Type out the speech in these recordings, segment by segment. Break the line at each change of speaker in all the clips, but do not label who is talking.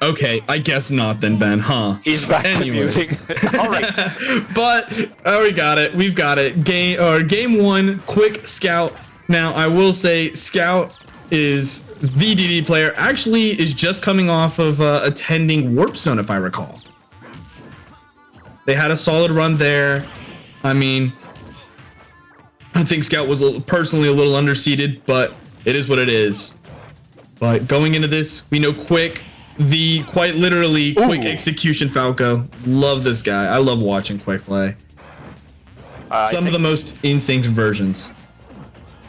Okay, I guess not then, Ben, huh?
He's back to muting. All right.
But we got it. We've got it. Game one, Quick Scout. Now, I will say Scout is the DD player. Actually, is just coming off of attending Warp Zone, if I recall. They had a solid run there. I mean, I think Scout was personally a little underseeded, but it is what it is. But going into this, we know Quick, the quite literally quick execution Falco. Love this guy. I love watching Quick play. Some of the most insane conversions.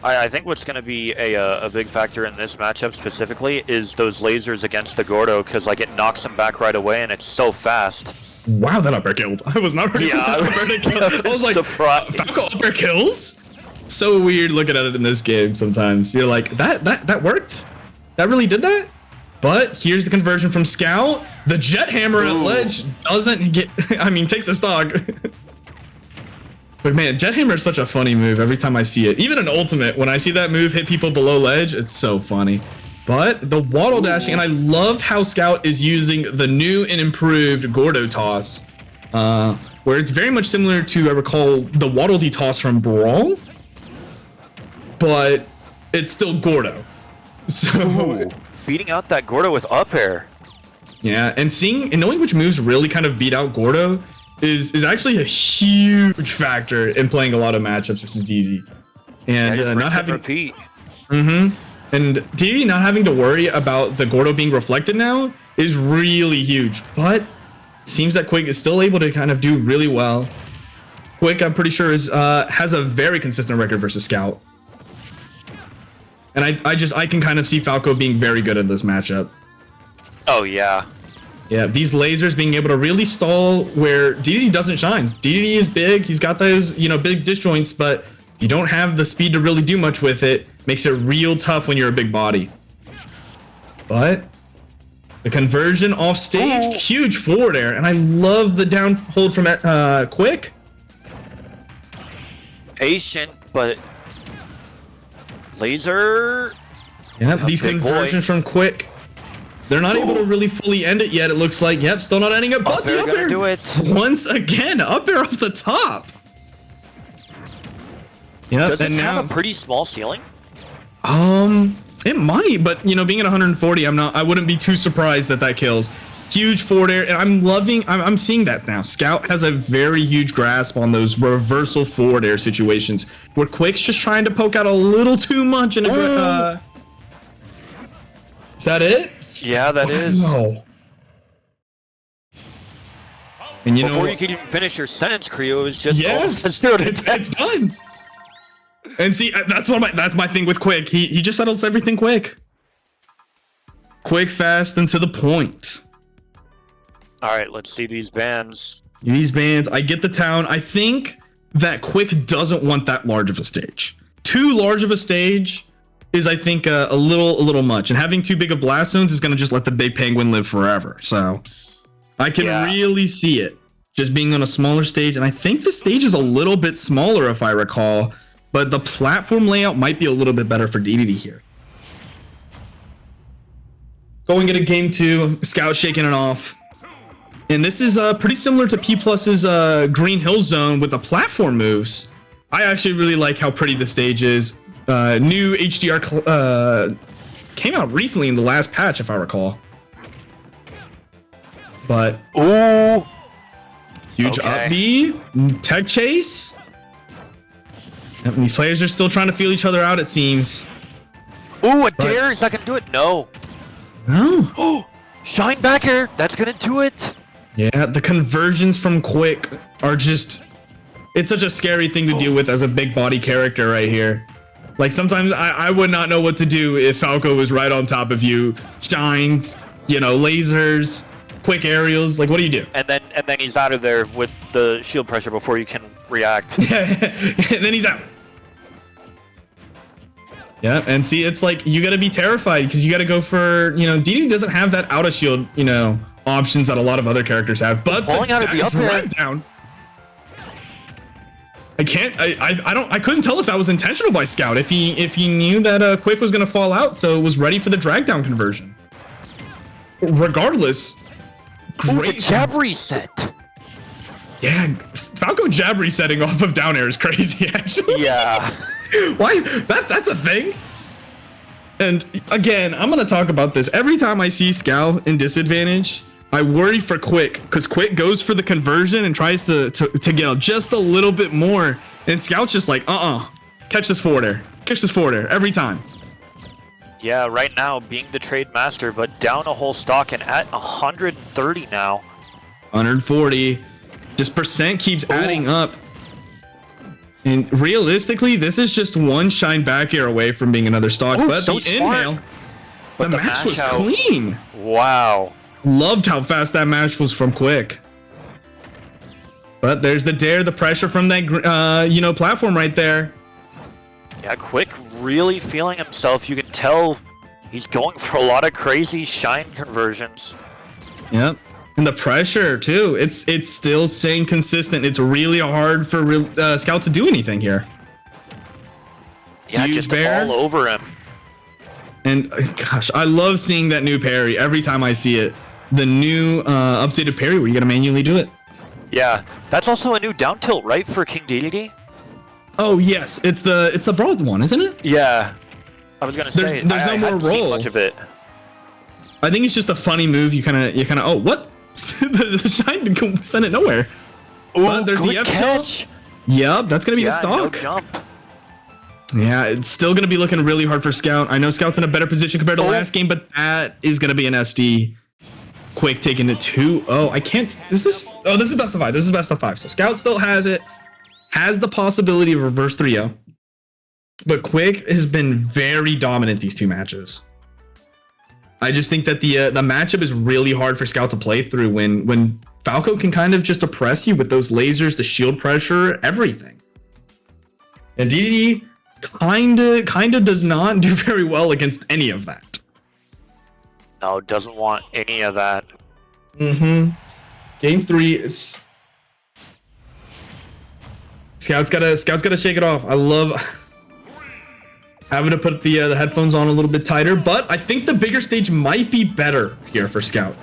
I think what's going to be a big factor in this matchup specifically is those lasers against the Gordo, because like it knocks him back right away and it's so fast.
Wow, that upper killed. I was not ready for that upper to kill. I was like, Falco upper kills? So weird looking at it in this game sometimes. You're like, that worked? That really did that? But here's the conversion from Scout. The jet hammer at ledge doesn't get, I mean, takes a stock. But man, jet hammer is such a funny move every time I see it. Even in ultimate, when I see that move hit people below ledge, it's so funny. But the waddle dashing, and I love how Scout is using the new and improved Gordo toss, where it's very much similar to, I recall, the waddle D toss from Brawl, but it's still Gordo. So
beating out that Gordo with up air.
Yeah, and seeing and knowing which moves really kind of beat out Gordo is actually a huge factor in playing a lot of matchups versus DD. And not having
repeat.
And DD not having to worry about the Gordo being reflected now is really huge. But seems that Quick is still able to kind of do really well. Quick, I'm pretty sure, is has a very consistent record versus Scout. And I can kind of see Falco being very good at this matchup.
Oh yeah.
Yeah, these lasers being able to really stall where DDD doesn't shine. DDD is big, he's got those, big disjoints, but you don't have the speed to really do much with it. Makes it real tough when you're a big body. But the conversion off stage, huge forward air, and I love the down hold from Quick.
Patient, but laser.
Yeah, these conversions from Quick. They're not able to really fully end it yet. It looks like, yep, still not ending it, but the up air do it. Once again, up air off the top. Yeah,
does it have a pretty small ceiling?
It might, but being at 140, I wouldn't be too surprised that kills. Huge forward air, and I'm seeing that now. Scout has a very huge grasp on those reversal forward air situations where Quick's just trying to poke out a little too much in a Is that it?
Yeah, that is.
And
before you could even finish your sentence, Creo, is just
it's done. And see, that's my thing with Quick. He just settles everything quick. Quick, fast, and to the point.
All right, let's see these bands.
I get the town. I think that Quick doesn't want that large of a stage. Too large of a stage is, I think, a little much. And having too big of blast zones is going to just let the big penguin live forever. So I can really see it just being on a smaller stage. And I think the stage is a little bit smaller, if I recall. But the platform layout might be a little bit better for DDD here. Going into game two, Scout shaking it off. And this is pretty similar to P+'s Green Hill Zone with the platform moves. I actually really like how pretty the stage is. New HDR came out recently in the last patch, if I recall. But huge up B, tech chase. And these players are still trying to feel each other out, it seems.
A dare, is that gonna do it? No. Shine back air, that's gonna do it.
Yeah, the conversions from Quick are just, it's such a scary thing to deal with as a big body character right here. Like sometimes I would not know what to do if Falco was right on top of you. Shines, lasers, quick aerials. Like, what do you do?
And then he's out of there with the shield pressure before you can react.
And then he's out. Yeah, and see, it's like you got to be terrified because you got to go for, DD doesn't have that out of shield, options that a lot of other characters have. But
falling out of the up air
down. I couldn't tell if that was intentional by Scout, if he knew that Quick was gonna fall out, so it was ready for the drag down conversion. regardless,
great jab reset.
Yeah, Falco jab resetting off of down air is crazy, actually.
Yeah.
Why? That's a thing? And again, I'm going to talk about this. Every time I see Scout in disadvantage, I worry for Quick, because Quick goes for the conversion and tries to get out just a little bit more. And Scout's just like, catch this forward air. Catch this forward air every time.
Yeah, right now, being the trade master, but down a whole stock and at 130 now.
140. Just percent keeps adding up. And realistically, this is just one shine back air away from being another stock. But so the inhale, the match was clean.
Wow.
Loved how fast that match was from Quick. But there's the dare, the pressure from that, platform right there.
Yeah, Quick really feeling himself. You can tell he's going for a lot of crazy shine conversions.
Yep. And the pressure too. It's still staying consistent. It's really hard for Scout to do anything here.
Yeah, huge just bear all over him.
And gosh, I love seeing that new parry every time I see it. The new updated parry where you gotta manually do it.
Yeah, that's also a new down tilt, right, for King Dedede?
Oh yes, it's the broad one, isn't it?
Yeah, I was gonna say
there's no more roll.
Much of it.
I think it's just a funny move. You kind of oh what? the shine didn't send it nowhere.
Oh,
there's the F
catch.
Yep, that's gonna be the stock.
No jump.
Yeah, it's still gonna be looking really hard for Scout. I know Scout's in a better position compared to last game, but that is gonna be an SD. Quick taking it 2-0. I can't. Is this? Oh, this is best of 5. This is best of 5. So Scout still has it. Has the possibility of reverse 3-0. But Quick has been very dominant these two matches. I just think that the matchup is really hard for Scout to play through when Falco can kind of just oppress you with those lasers, the shield pressure, everything. And Dedede kind of does not do very well against any of that.
No, doesn't want any of that.
Game 3 is Scout's gotta shake it off. I love having to put the headphones on a little bit tighter, but I think the bigger stage might be better here for Scout.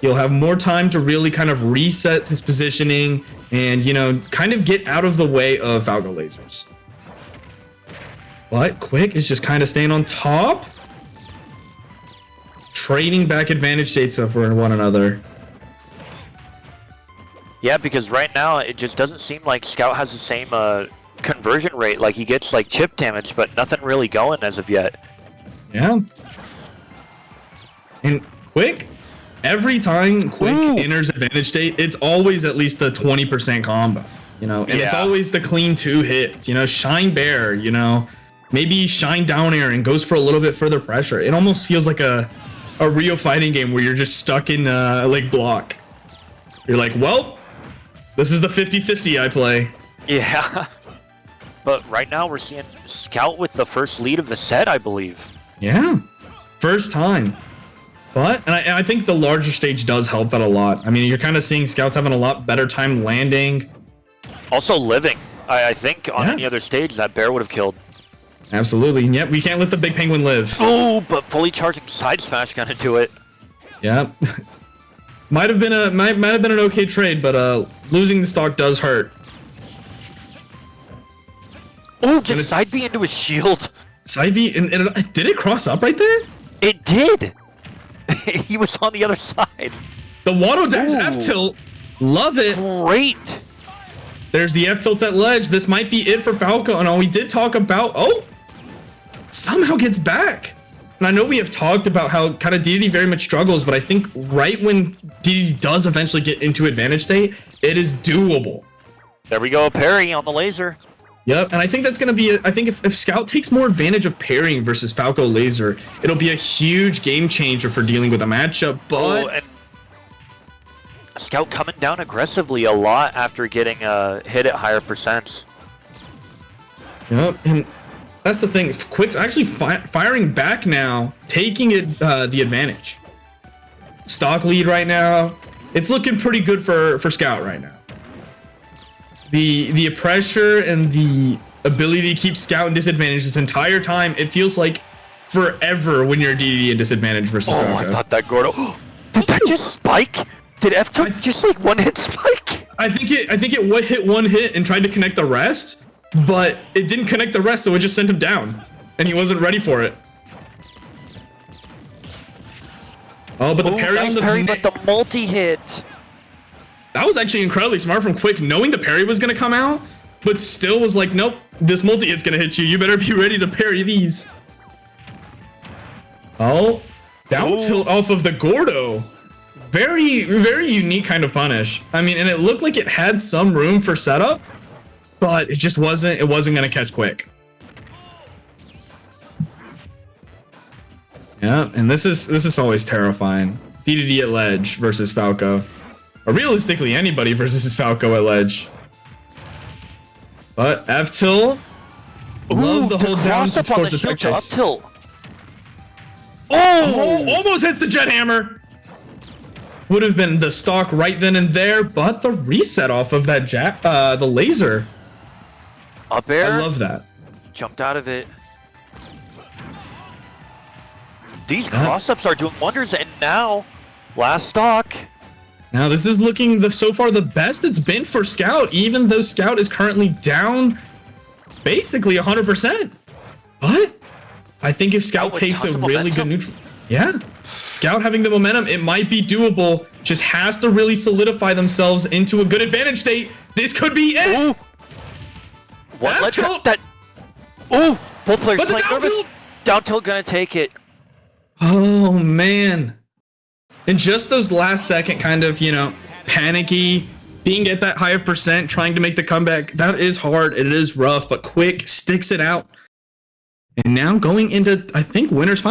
He'll have more time to really kind of reset his positioning and, kind of get out of the way of Falco lasers. But Quick is just kind of staying on top. Trading back advantage states for one another.
Yeah, because right now it just doesn't seem like Scout has the same conversion rate. Like he gets like chip damage, but nothing really going as of yet.
Yeah. And Quick, every time Quick enters advantage state, it's always at least a 20% combo. And it's always the clean 2 hits. Shine Bear. Maybe shine down air and goes for a little bit further pressure. It almost feels like a real fighting game where you're just stuck in like block. You're like, well, this is the 50-50 I play.
Yeah. But right now we're seeing Scout with the first lead of the set, I believe.
Yeah. First time. But and I think the larger stage does help that a lot. I mean, you're kind of seeing Scouts having a lot better time landing.
Also living. I think on any other stage that bear would have killed.
Absolutely. And yet we can't let the big penguin live.
Oh, but fully charging side smash gonna do it.
Yeah. might have been an okay trade, but losing the stock does hurt.
Oh, just side B into his shield.
Side B, and did it cross up right there?
It did. He was on the other side.
The Waddle dash F tilt. Love it.
Great.
There's the F tilts at ledge. This might be it for Falco. And all we did talk about. Oh, somehow gets back. And I know we have talked about how kind of Dedede very much struggles, but I think right when Dedede does eventually get into advantage state, it is doable.
There we go, parry on the laser.
Yep, and I think that's going to be, I think if Scout takes more advantage of parrying versus Falco laser, it'll be a huge game changer for dealing with a matchup, but...
and Scout coming down aggressively a lot after getting hit at higher percents.
Yep, and that's the thing, Quick's actually firing back now, taking it the advantage. Stock lead right now, it's looking pretty good for Scout right now. The pressure and the ability to keep Scout in disadvantage this entire time, it feels like forever when you're Dedede in disadvantage versus Falco.
I thought that Gordo... Did that just spike? Did F-Tilt just like one hit spike?
I think it hit one hit and tried to connect the rest, but it didn't connect the rest, so it just sent him down, and he wasn't ready for it. Oh, but the parry
nice
on the
parry, but the multi-hit.
That was actually incredibly smart from Quick, knowing the parry was gonna come out, but still was like, nope, this multi-hit's gonna hit you. You better be ready to parry these. Oh, down tilt off of the Gordo. Very, very unique kind of punish. I mean, and it looked like it had some room for setup, but it just wasn't. It wasn't gonna catch Quick. Yeah, and this is always terrifying. DDD at ledge versus Falco, or realistically anybody versus Falco at ledge. But F tilt, love the hold down to force the tech chase.
Oh,
almost hits the jet hammer. Would have been the stock right then and there, but the reset off of that the laser.
Up air.
I love that.
Jumped out of it. These cross-ups are doing wonders, and now, last stock.
Now this is looking so far the best it's been for Scout, even though Scout is currently down basically 100%. But I think if Scout takes a really good neutral, yeah, Scout having the momentum, it might be doable. Just has to really solidify themselves into a good advantage state. This could be it.
Ooh. What led that? Ooh, both players playing nervous. Down tilt gonna take it.
Oh man. And just those last second kind of, you know, panicky, being at that high of percent, trying to make the comeback, that is hard. It is rough, but Quick sticks it out. And now going into, I think, winner's final.